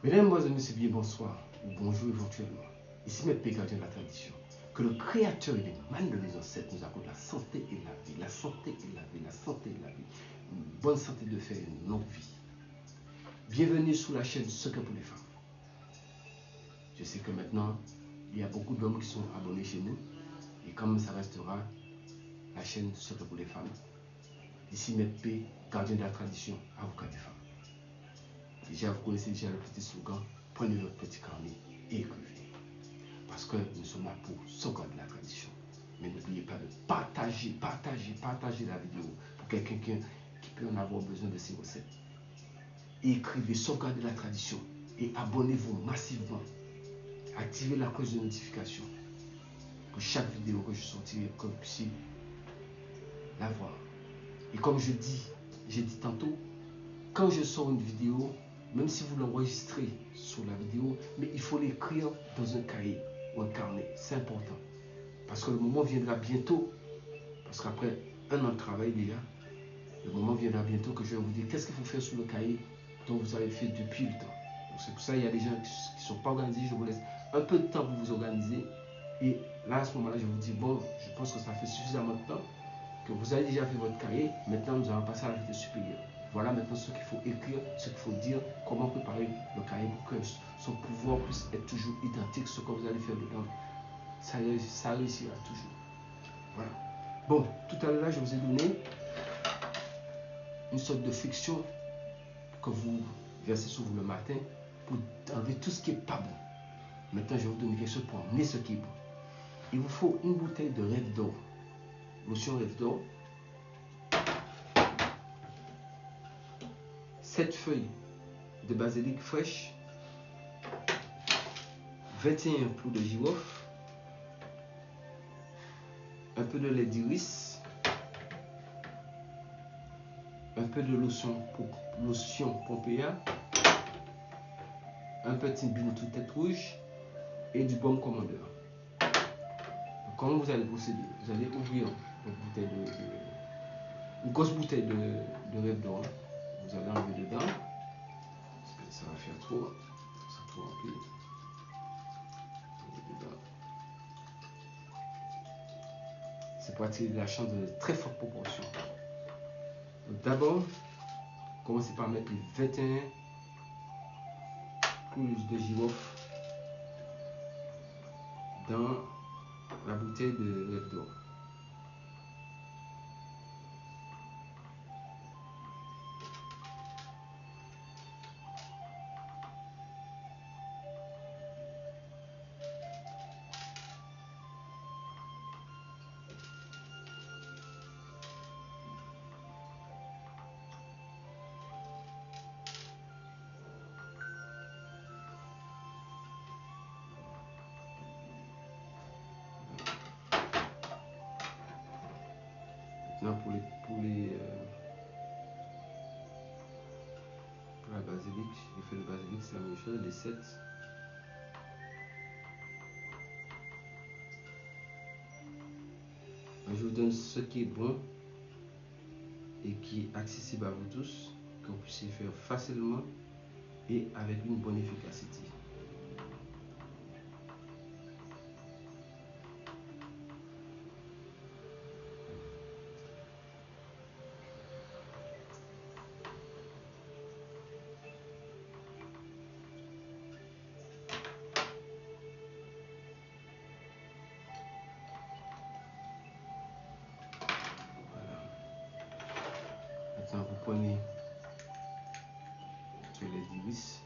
Mesdames, messieurs, bien bonsoir ou bonjour éventuellement. Ici Maître P, gardien de la tradition. Que le Créateur et les mânes de nos ancêtres nous accordent la santé et la vie, la santé et la vie, la santé et la vie. Une bonne santé de faire une longue vie. Bienvenue sur la chaîne Secret pour les femmes. Je sais que maintenant, il y a beaucoup d'hommes qui sont abonnés chez nous. Et comme ça restera la chaîne Secret pour les femmes, ici Maître P, gardien de la tradition, avocat des femmes. Déjà, vous connaissez déjà le petit slogan, prenez votre petit carnet et écrivez. Parce que nous sommes là pour sauvegarder la tradition. Mais n'oubliez pas de partager la vidéo pour quelqu'un qui peut en avoir besoin de ces recettes. Écrivez, sauvegardez la tradition et abonnez-vous massivement. Activez la cloche de notification pour chaque vidéo que je sortirai, que vous puissiez la voir. Et comme j'ai dit tantôt, quand je sors une vidéo, même si vous l'enregistrez sur la vidéo, mais il faut l'écrire dans un cahier ou un carnet. C'est important. Parce que le moment viendra bientôt, parce qu'après un an de travail déjà, le moment viendra bientôt que je vais vous dire qu'est-ce qu'il faut faire sur le cahier dont vous avez fait depuis le temps. C'est pour ça qu'il y a des gens qui ne sont pas organisés. Je vous laisse un peu de temps pour vous organiser. Et là, à ce moment-là, je vous dis, bon, je pense que ça fait suffisamment de temps que vous avez déjà fait votre cahier. Maintenant, nous allons passer à la vitesse supérieure. Voilà maintenant ce qu'il faut écrire, ce qu'il faut dire, comment préparer le cahier pour que son pouvoir puisse être toujours identique. Ce que vous allez faire dedans, ça réussira toujours. Voilà. Bon, tout à l'heure, je vous ai donné une sorte de friction que vous versez sur vous le matin pour enlever tout ce qui n'est pas bon. Maintenant, je vais vous donner quelque chose pour emmener ce qui est bon. Il vous faut une bouteille de Rêve d'or, lotion Rêve d'or, 7 feuilles de basilic fraîche, 21 clous de girofle, un peu de lait d'iris, un peu de lotion Pompeia, un petit bin de tête rouge et du baume commandeur. Comment vous allez procéder? Vous allez ouvrir votre bouteille une grosse bouteille de Rêve d'or. Vous allez enlever dedans. Parce que ça va faire trop. Ça trop rempli. C'est pour attirer de la chance de très forte proportion. D'abord, commencez par mettre les 21 clous de girofle dans la bouteille de Rêve d'or. Maintenant pour la basilic, j'ai fait le basilic, c'est la même chose, les 7. Je vous donne ce qui est bon et qui est accessible à vous tous, que vous puissiez faire facilement et avec une bonne efficacité. Maintenant, vous prenez le lait d'iris.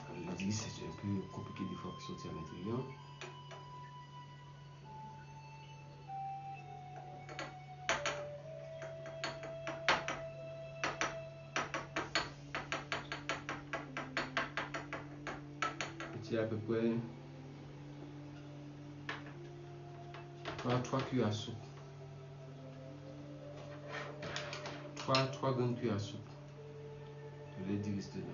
Le lait d'iris, c'est un peu compliqué des fois pour sortir à l'intérieur. C'est à peu près 3 cuillères à soupe. 3 grandes cuillères à soupe de lait d'iris dedans.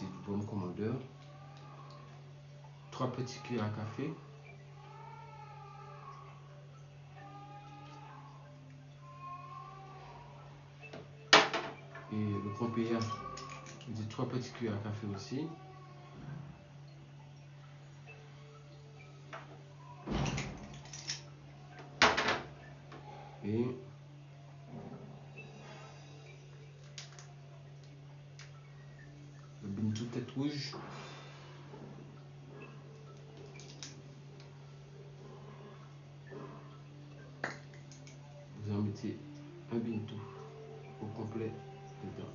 c'est du baume commandeur. 3 petits cuillères à café. Et le Pompeya, je dis 3 petites cuillères à café aussi. Et le bintou tête rouge. Vous en mettez un bintou au complet dedans.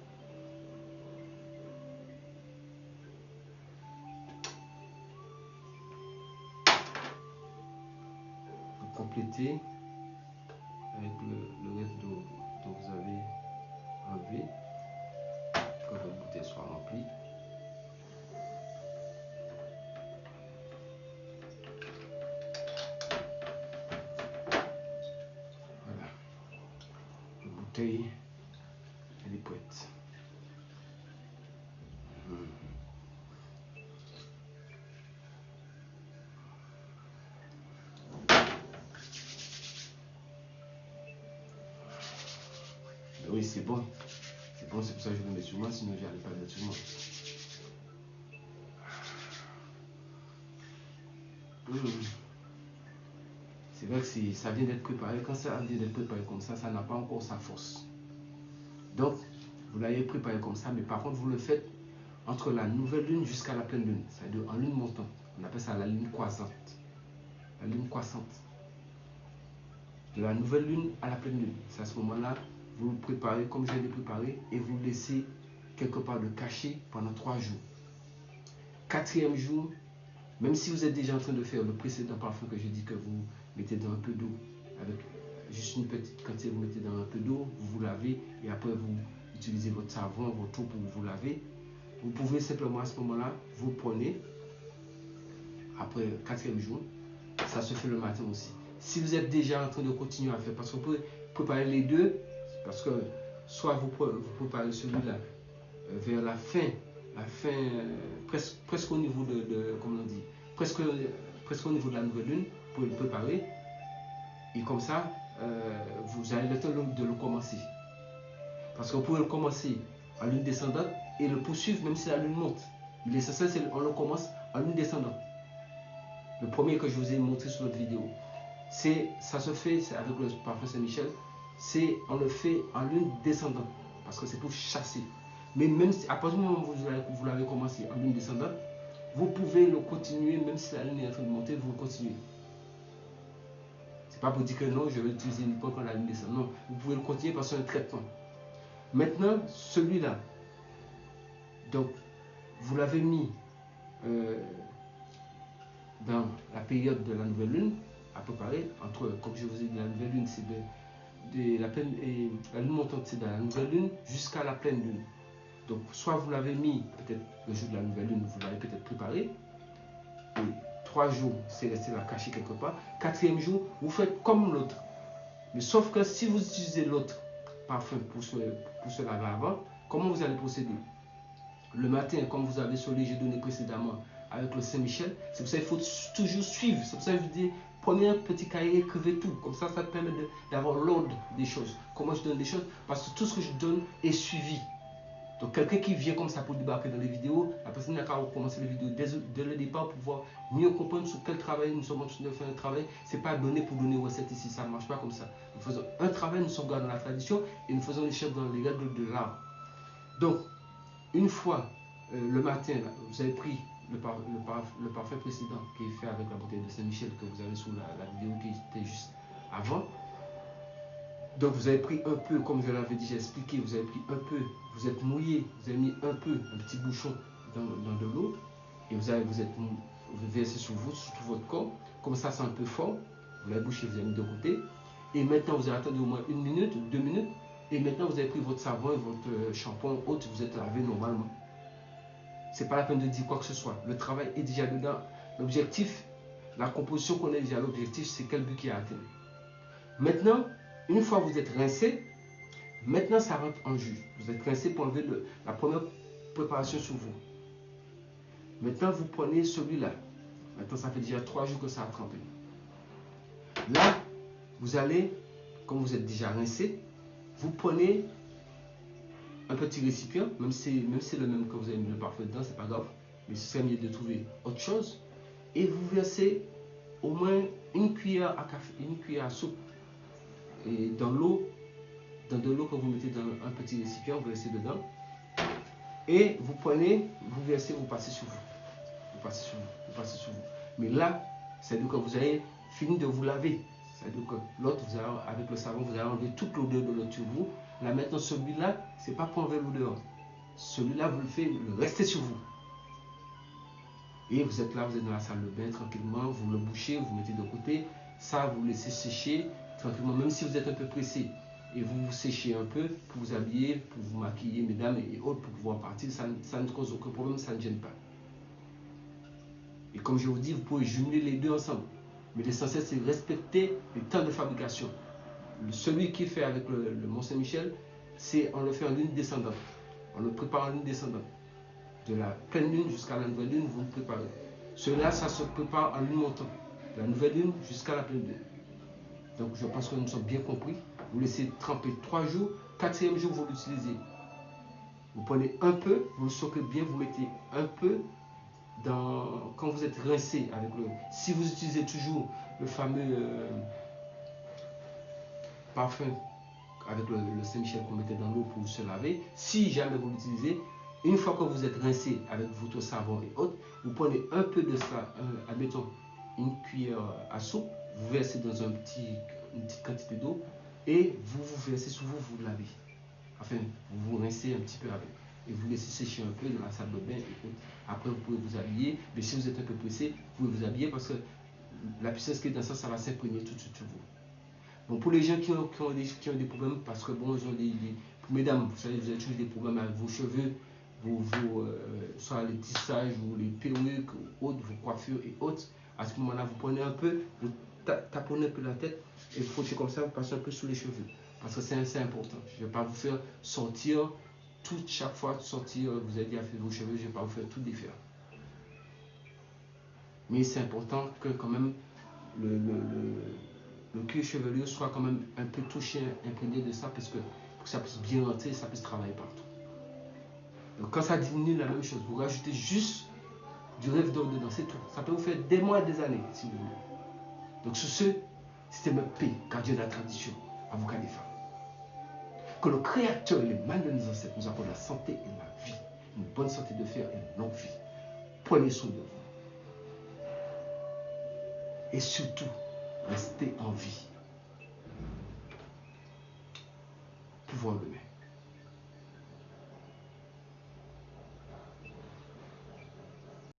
Vous complétez avec le reste d'eau dont vous avez enlevé, que votre bouteille soit remplie. Voilà, la bouteille, elle est prête. Oui, c'est bon. C'est bon, c'est pour ça que je le mets sur moi, sinon je n'allais pas le mettre sur moi. C'est vrai que ça vient d'être préparé. Quand ça vient d'être préparé comme ça n'a pas encore sa force. Donc, vous l'avez préparé comme ça, mais par contre, vous le faites entre la nouvelle lune jusqu'à la pleine lune. C'est-à-dire en lune montante. On appelle ça la lune croissante. La lune croissante. De la nouvelle lune à la pleine lune. C'est à ce moment-là, vous le préparez comme je l'ai préparé et vous le laissez quelque part de caché pendant 3 jours. 4e jour, même si vous êtes déjà en train de faire le précédent parfum que j'ai dit que vous mettez dans un peu d'eau, avec juste une petite quantité, vous mettez dans un peu d'eau, vous lavez et après vous utilisez votre savon, votre eau pour vous laver. Vous pouvez simplement à ce moment-là, vous prenez, après le 4e jour, ça se fait le matin aussi. Si vous êtes déjà en train de continuer à faire, parce que vous pouvez préparer les deux, parce que soit vous préparez celui-là vers la fin, presque au niveau comment on dit, presque au niveau de la nouvelle lune, vous pouvez le préparer, et comme ça, vous avez le temps de le commencer. Parce que vous pouvez le commencer en lune descendante et le poursuivre même si la lune monte. L'essentiel, c'est qu'on le commence en lune descendante. Le premier que je vous ai montré sur notre vidéo, ça se fait avec le parfum Saint-Michel, on le fait en lune descendante parce que c'est pour chasser. Mais même si, à partir du moment où vous l'avez commencé en lune descendante, vous pouvez le continuer même si la lune est en train de monter, vous le continuez. C'est pas pour dire que non, je vais utiliser une fois quand la lune descend. Non, vous pouvez le continuer parce que c'est un traitement. Maintenant, celui-là, donc vous l'avez mis dans la période de la nouvelle lune, à préparer, entre, comme je vous ai dit, la nouvelle lune, c'est la lune montante, c'est dans la nouvelle lune jusqu'à la pleine lune. Donc, soit vous l'avez mis, peut-être le jour de la nouvelle lune, vous l'avez peut-être préparé, et 3 jours, c'est resté là caché quelque part. 4e jour, vous faites comme l'autre. Mais sauf que si vous utilisez l'autre parfum pour se laver avant, comment vous allez procéder? Le matin, comme vous avez sur les j'ai donné précédemment avec le Saint-Michel, c'est pour ça qu'il faut toujours suivre. C'est pour ça que je vous dis, prenez un petit cahier, écrivez tout. Comme ça, ça permet d'avoir l'ordre des choses. Comment je donne des choses? Parce que tout ce que je donne est suivi. Donc quelqu'un qui vient comme ça pour débarquer dans les vidéos, la personne n'a qu'à recommencer les vidéos dès le départ pour pouvoir mieux comprendre sur quel travail nous sommes en train de faire un travail. C'est pas donner pour donner recette ici, ça ne marche pas comme ça. Nous faisons un travail, nous sommes dans la tradition et nous faisons les choses dans les règles de l'art. Donc, une fois le matin, là, vous avez pris le parfum précédent qui est fait avec la bouteille de Saint-Michel que vous avez sous la vidéo qui était juste avant. Donc vous avez pris un peu, comme je l'avais déjà expliqué, vous avez pris un peu, vous êtes mouillé, vous avez mis un petit bouchon dans de l'eau et vous versez sur tout votre corps, comme ça c'est un peu fort, vous l'avez bouché, vous avez mis de côté et maintenant vous avez attendu au moins 1 minute, 2 minutes et maintenant vous avez pris votre savon et votre shampoing autre, vous êtes lavé normalement. C'est pas la peine de dire quoi que ce soit, le travail est déjà dedans, l'objectif, la composition qu'on a déjà, l'objectif c'est quel but qui est atteint. Maintenant, une fois que vous êtes rincé, maintenant ça rentre en jus. Vous êtes rincé pour enlever la première préparation sur vous. Maintenant, vous prenez celui-là. Maintenant, ça fait déjà 3 jours que ça a trempé. Là, vous allez, comme vous êtes déjà rincé, vous prenez un petit récipient, même si c'est le même que vous avez mis le parfum dedans, c'est pas grave, mais ce serait mieux de trouver autre chose, et vous versez au moins une cuillère à café, une cuillère à soupe, et dans de l'eau que vous mettez dans un petit récipient, vous versez dedans, et vous prenez, vous versez, vous passez sur vous, vous passez sur vous, vous passez sur vous. Mais là, c'est-à-dire que vous avez fini de vous laver. C'est-à-dire que l'autre, avec le savon, vous allez enlever toute l'odeur de l'autre sur vous. Là maintenant, celui-là, c'est pas pour enlever l'odeur. Celui-là, vous le faites, restez sur vous. Et vous êtes là, vous êtes dans la salle de bain tranquillement, vous le bouchez, vous mettez de côté. Ça, vous laissez sécher tranquillement, même si vous êtes un peu pressé. Et vous vous séchez un peu pour vous habiller, pour vous maquiller, mesdames et autres, pour pouvoir partir. Ça ne cause aucun problème, ça ne gêne pas. Et comme je vous dis, vous pouvez jumeler les deux ensemble. Mais l'essentiel, c'est respecter les temps de fabrication. Celui qui est fait avec le Mont Saint-Michel, on le fait en lune descendante. On le prépare en lune descendante. De la pleine lune jusqu'à la nouvelle lune, vous le préparez. Celui-là, ça se prépare en lune montante. De la nouvelle lune jusqu'à la pleine lune. Donc, je pense que nous sommes bien compris. Vous laissez tremper 3 jours. 4e jour, vous l'utilisez. Vous prenez un peu, vous le soquez bien, vous mettez un peu quand vous êtes rincé avec le... Si vous utilisez toujours le fameux parfum avec le Saint-Michel qu'on mettait dans l'eau pour se laver, si jamais vous l'utilisez, une fois que vous êtes rincé avec votre savon et autres, vous prenez un peu de ça, admettons une cuillère à soupe, vous versez dans une petite quantité d'eau et vous versez sur vous, vous lavez. Enfin, vous vous rincez un petit peu avec. Et vous laissez sécher un peu dans la salle de bain. Et après, vous pouvez vous habiller. Mais si vous êtes un peu pressé, vous pouvez vous habiller parce que la puissance qui est dans ça, ça va s'imprégner tout de suite sur vous. Bon, pour les gens qui ont des problèmes, parce que bon, ils ont pour mesdames, vous savez, vous avez toujours des problèmes avec vos cheveux, soit les tissages ou les perruques, ou autres, vos coiffures et autres. À ce moment-là, vous prenez un peu, vous taponnez un peu la tête et vous frottez comme ça, vous passez un peu sous les cheveux. Parce que c'est important. Je ne vais pas vous faire sortir, chaque fois sortir, vous avez dit à faire vos cheveux, je ne vais pas vous faire tout défaire. Mais c'est important que quand même le cuir chevelu soit quand même un peu touché, imprégné de ça, parce que pour que ça puisse bien rentrer, ça puisse travailler partout. Donc quand ça diminue, la même chose, vous rajoutez juste du rêve d'or dedans, c'est tout. Ça peut vous faire des mois, des années, si vous voulez. Donc sur ce, système P, gardien de la tradition, avocat des femmes. Que le Créateur et les mains de nos ancêtres nous accordent la santé et la vie, une bonne santé de fer et une longue vie. Prenez soin de vous. Et surtout, restez en vie. Pouvoir demain.